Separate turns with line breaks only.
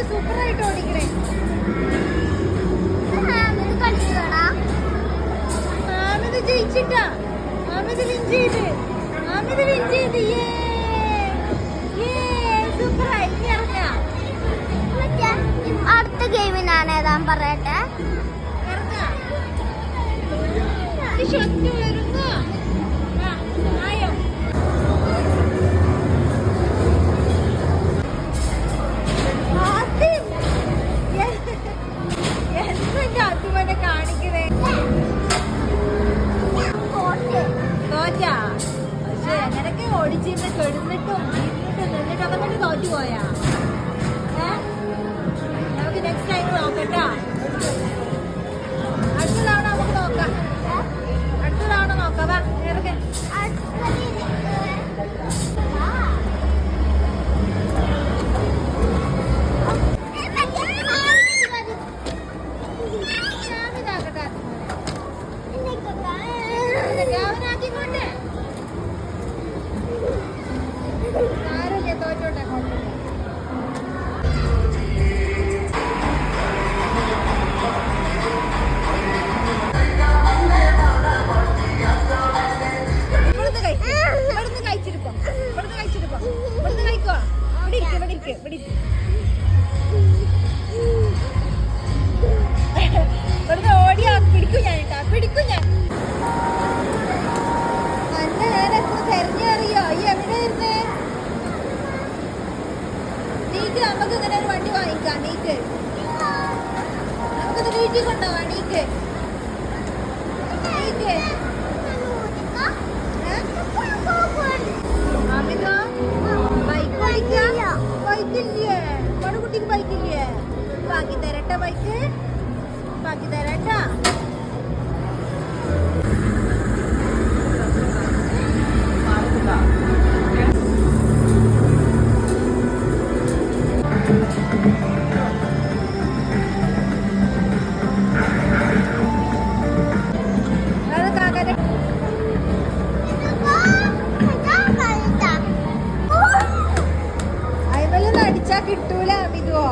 സൂപ്പറായിട്ട് ഓടിക്കണേ. ആമിത് ജയിച്ചിട്ടാ. ആമിത് വിൻ ചെയ്ത്. ആമിത് വിൻ ചെയ്ത്. സൂപ്പറായി. ഇനി ഇറങ്ങാം.
അടുത്ത ഗെയിം ഞാൻ ഏതാ പറയട്ടെ.
ഇറങ്ങാം. ശക്തി വരുന്നു. ആയോ അതുപോലെ കാണിക്കണേ. തോറ്റാ. പക്ഷെ എങ്ങനൊക്കെ ഓടിച്ചിരുന്ന് കെടുന്നിട്ടും നിന്നിട്ടും അതൊക്കെ തോറ്റു പോയാ. നമുക്ക് നെക്സ്റ്റ് ടൈം നോക്കട്ടാ. അടുത്ത തവണ നമുക്ക് നോക്കാം. അടുത്ത തവണ നോക്കാം. വാ ഇറങ്ങ. ആരോഗ്യ തോറ്റോട്ടെ. ഓടിയാ പിടിക്കും ഞാൻ കേട്ടാ. പിടിക്കും ഞാൻ. അന്നെ ഞാനെത്ര തെരഞ്ഞറിയോ. ഈ എവിടെ ഇരുന്നേ? നീക്ക് നമുക്ക് ഇങ്ങനെ ഒരു വണ്ടി വാങ്ങിക്കാം. നീക്ക് നമുക്കിത് വീട്ടിൽ കൊണ്ടുപോവാ. നീക്ക് നീക്ക് അമിതോ ബൈക്ക് ഓടിക്കാം. ബൈക്കില്ലേ മടുകുട്ടിക്ക്? ബൈക്കില്ലേ? ബാക്കി തരട്ടെ. ബൈക്ക് ബാക്കി തരട്ടാ. അടിച്ചാ കിട്ടൂല. അമിതോ